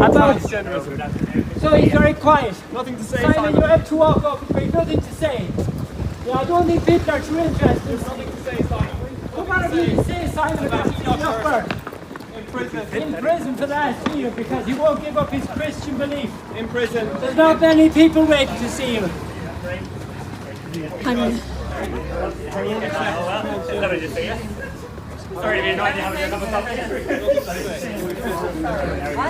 about. Transgenderism. So he's very quiet. Nothing to say, Simon, you have to walk up. There's nothing to say. Yeah, I don't think people are too interested. There's nothing to say, Simon. What have you to say, Simon, about Enoch Burke? In prison. In prison for the last year because he won't give up his Christian belief. In prison. There's not many people waiting to see him. Sorry, we had no idea how to get another topic.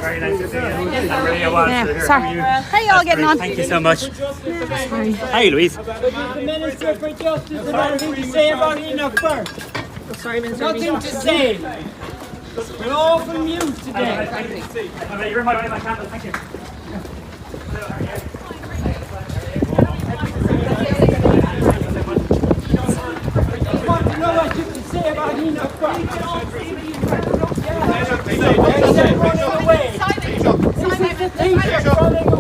Very nice to see you. I'm really Yeah, sorry. How you all getting on? Thank you so much. Sorry. Hi, Louise. The Minister for Justice has nothing to say about Enoch Burke. Sorry, Minister. Nothing to say. We're all from you today. You're my candle. Thank you. I want to know what you can say about Enoch Burke.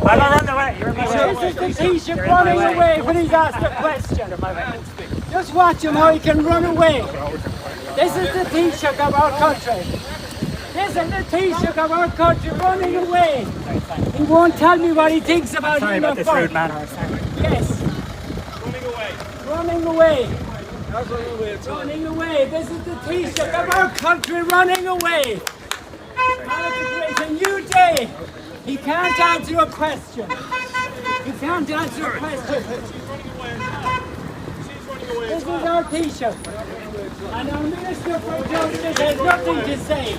I'm not on the way. You're in my way. This is the Taoiseach running away when he's asked a question. Just watch him how he can run away. This is the Taoiseach of our country. This is the Taoiseach of our country running away. He won't tell me what he thinks about Sorry about Enoch this Burke. rude man. Yes. Running away. Running away. Not running away at all. Running away. This is the Taoiseach of our country running away. It's a new day. He can't answer a question. He can't answer a question. This is our Taoiseach. And our Minister for Justice has nothing to say.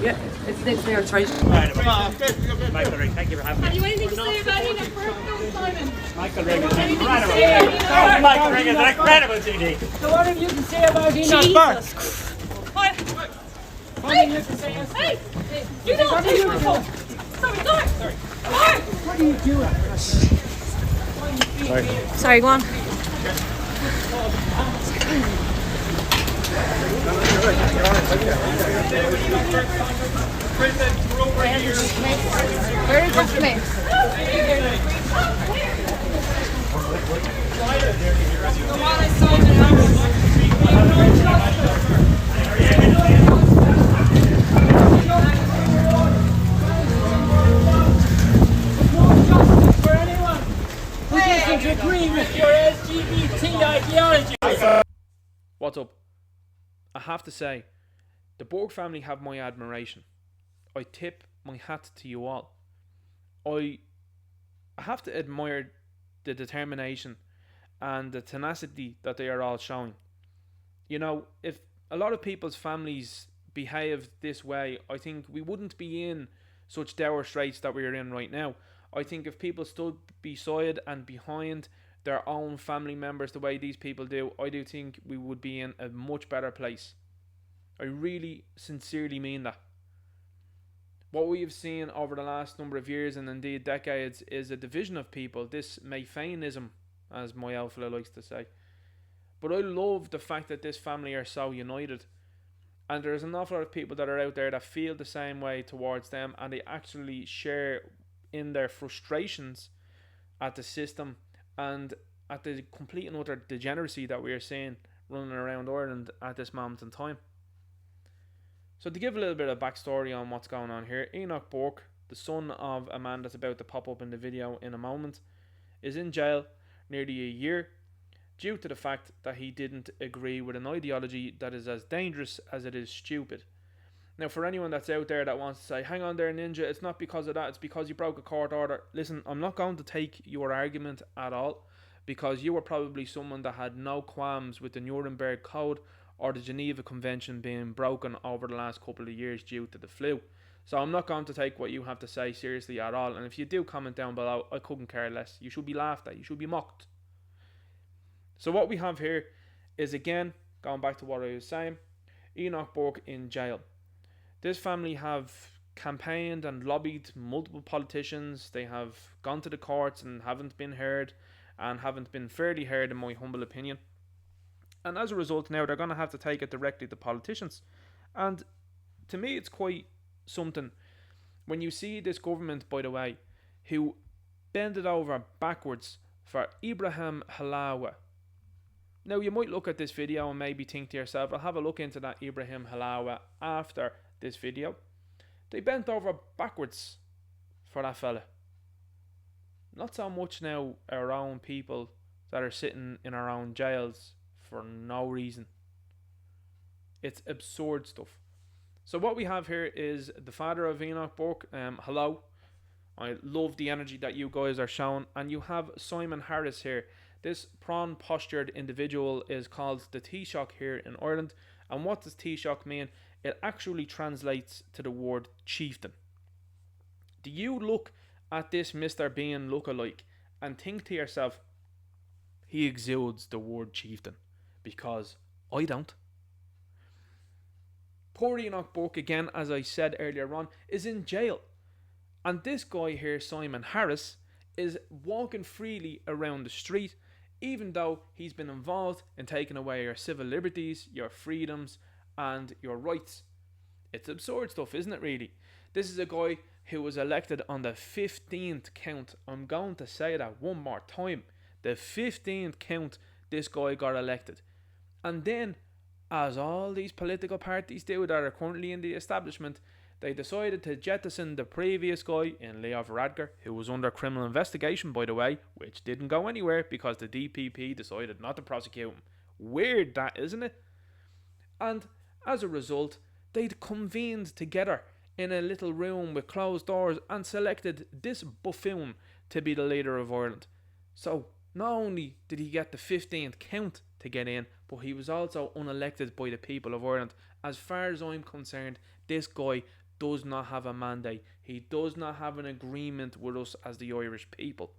Yeah, it's next there, sorry. Michael Ring, thank you for having me. Have you anything to say about Enoch Burke, Simon? Michael Ring is incredible. Michael Ring is an incredible CD. So what have you to say about Enoch Burke? What? What have you to say? Hey! You don't take my phone! Sorry, sorry! What are you doing? Sorry, go on. Prison for over a year. Very good place. For anyone who doesn't agree with your LGBT ideology. What's up? I have to say, the Burke family have my admiration. I tip my hat to you all. I have to admire the determination and the tenacity that they are all showing. You know, if a lot of people's families behaved this way, I think we wouldn't be in such dire straits that we're in right now. I think if people stood beside and behind their own family members the way these people do, I do think we would be in a much better place. I really sincerely mean that. What we have seen over the last number of years and indeed decades is a division of people, this Mayfainism, as my alpha likes to say. But I love the fact that this family are so united. And there's an awful lot of people that are out there that feel the same way towards them, and they actually share in their frustrations at the system and at the complete and utter degeneracy that we are seeing running around Ireland at this moment in time. So to give a little bit of backstory on what's going on here, Enoch Burke, the son of a man that's about to pop up in the video in a moment, is in jail nearly a year due to the fact that he didn't agree with an ideology that is as dangerous as it is stupid. Now, for anyone that's out there that wants to say, hang on there, Ninja, it's not because of that, it's because you broke a court order. Listen, I'm not going to take your argument at all, because you were probably someone that had no qualms with the Nuremberg Code or the Geneva Convention being broken over the last couple of years due to the flu. So I'm not going to take what you have to say seriously at all. And if you do comment down below, I couldn't care less. You should be laughed at. You should be mocked. So what we have here is, again, going back to what I was saying, Enoch Burke in jail. This family have campaigned and lobbied multiple politicians. They have gone to the courts and haven't been heard, and haven't been fairly heard in my humble opinion. And as a result now they're going to have to take it directly to politicians. And to me it's quite something when you see this government, by the way, who bended over backwards for Ibrahim Halawa. Now you might look at this video and maybe think to yourself, I'll have a look into that Ibrahim Halawa after this video. They bent over backwards for that fella. Not so much now our own people that are sitting in our own jails for no reason. It's absurd stuff. So what we have here is the father of Enoch, Burke. Hello. I love the energy that you guys are showing. And you have Simon Harris here. This prawn-postured individual is called the Taoiseach here in Ireland. And what does Taoiseach mean? It actually translates to the word chieftain. Do you look at this Mr. Bean lookalike and think to yourself, he exudes the word chieftain? Because I don't. Poor Enoch Burke, again, as I said earlier on, is in jail. And this guy here, Simon Harris, is walking freely around the street, even though he's been involved in taking away your civil liberties, your freedoms, and your rights. It's absurd stuff, isn't it, really? This is a guy who was elected on the 15th count. I'm going to say that one more time. The 15th count this guy got elected. And then, as all these political parties do that are currently in the establishment, they decided to jettison the previous guy in Leo Varadkar, who was under criminal investigation, by the way, which didn't go anywhere because the DPP decided not to prosecute him. Weird that, isn't it? And as a result, they'd convened together in a little room with closed doors and selected this buffoon to be the leader of Ireland. So, not only did he get the 15th count to get in, but he was also unelected by the people of Ireland. As far as I'm concerned, this guy does not have a mandate. He does not have an agreement with us as the Irish people.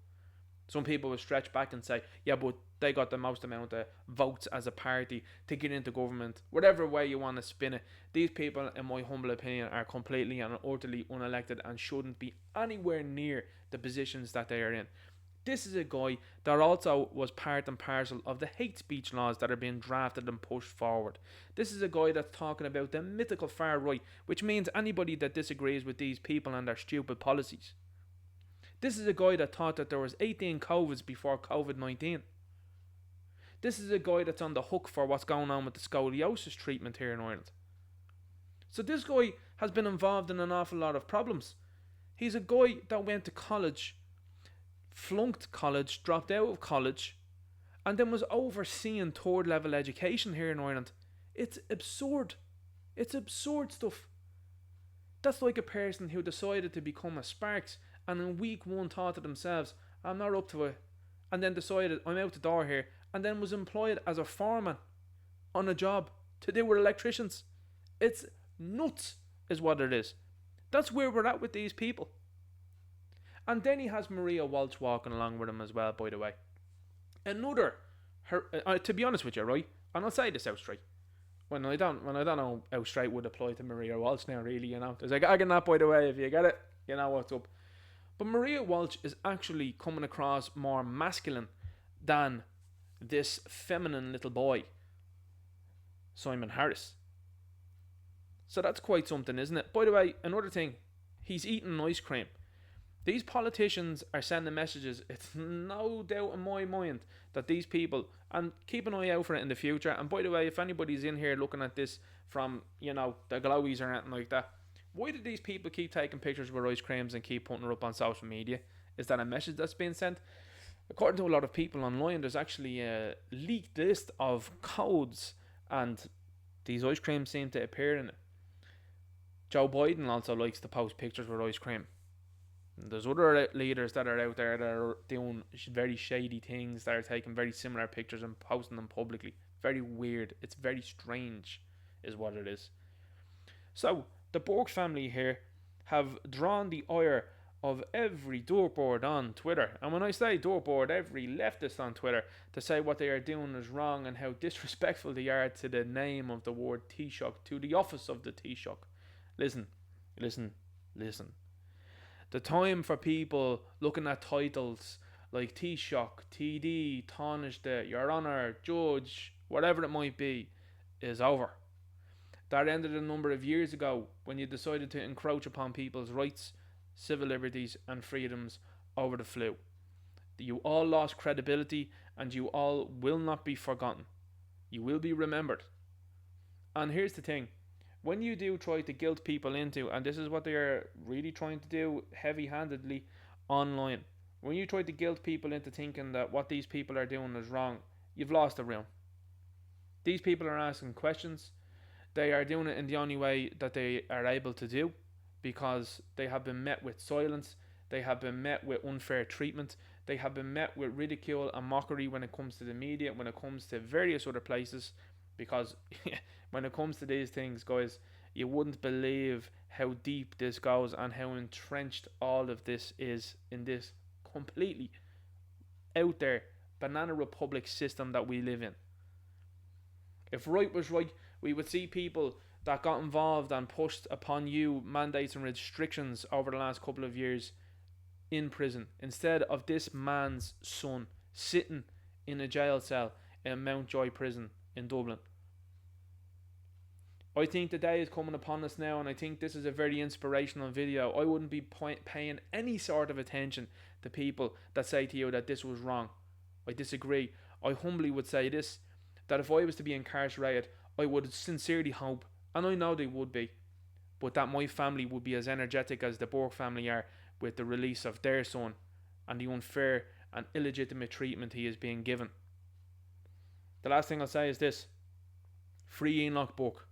Some people will stretch back and say, yeah, but they got the most amount of votes as a party to get into government. Whatever way you want to spin it, these people, in my humble opinion, are completely and utterly unelected and shouldn't be anywhere near the positions that they are in. This is a guy that also was part and parcel of the hate speech laws that are being drafted and pushed forward. This is a guy that's talking about the mythical far right, which means anybody that disagrees with these people and their stupid policies. This is a guy that thought that there was 18 COVIDs before COVID-19. This is a guy that's on the hook for what's going on with the scoliosis treatment here in Ireland. So this guy has been involved in an awful lot of problems. He's a guy that went to college, flunked college, dropped out of college, and then was overseeing third level education here in Ireland. It's absurd. It's absurd stuff. That's like a person who decided to become a Sparks and in week one thought to themselves, I'm not up to it, and then decided I'm out the door here, and then was employed as a foreman on a job to do with electricians. It's nuts is what it is. That's where we're at with these people. And then he has Maria Walsh walking along with him as well, by the way. Another, to be honest with you, right, and I'll say this out straight, when I don't know how straight would apply to Maria Walsh now, really, you know. There's a gag in that, by the way, if you get it, you know what's up. But Maria Walsh is actually coming across more masculine than this feminine little boy, Simon Harris. So that's quite something, isn't it? By the way, another thing, he's eating ice cream. These politicians are sending messages. It's no doubt in my mind that these people, and keep an eye out for it in the future. And by the way, if anybody's in here looking at this from, you know, the glowies or anything like that, why do these people keep taking pictures with ice creams and keep putting it up on social media? Is that a message that's being sent? According to a lot of people online, there's actually a leaked list of codes, and these ice creams seem to appear in it. Joe Biden also likes to post pictures with ice cream. There's other leaders that are out there that are doing very shady things, that are taking very similar pictures and posting them publicly. Very weird. It's very strange is what it is. So, the Burke family here have drawn the ire of every dirtboard on Twitter. And when I say dirtboard, every leftist on Twitter, to say what they are doing is wrong and how disrespectful they are to the name of the word Taoiseach, to the office of the Taoiseach. Listen. The time for people looking at titles like Taoiseach, TD, Taoiseach, Your Honour, Judge, whatever it might be, is over. That ended a number of years ago when you decided to encroach upon people's rights, civil liberties and freedoms over the flu. You all lost credibility and you all will not be forgotten. You will be remembered. And here's the thing. when you do try to guilt people into, and this is what they are really trying to do heavy-handedly online, when you try to guilt people into thinking that what these people are doing is wrong, you've lost the room. These people are asking questions. They are doing it in the only way that they are able to do, because they have been met with silence, they have been met with unfair treatment, they have been met with ridicule and mockery when it comes to the media, when it comes to various other places, because when it comes to these things, guys, you wouldn't believe how deep this goes and how entrenched all of this is in this completely out there banana republic system that we live in. If right was right, we would see people that got involved and pushed upon you mandates and restrictions over the last couple of years in prison, instead of this man's son sitting in a jail cell in Mountjoy prison in Dublin. I think the day is coming upon us now, and I think this is a very inspirational video. I wouldn't be paying any sort of attention to people that say to you that this was wrong. I disagree. I humbly would say this, that if I was to be incarcerated, I would sincerely hope, and I know they would be, but that my family would be as energetic as the Burke family are with the release of their son and the unfair and illegitimate treatment he is being given. The last thing I'll say is this: free Enoch Burke.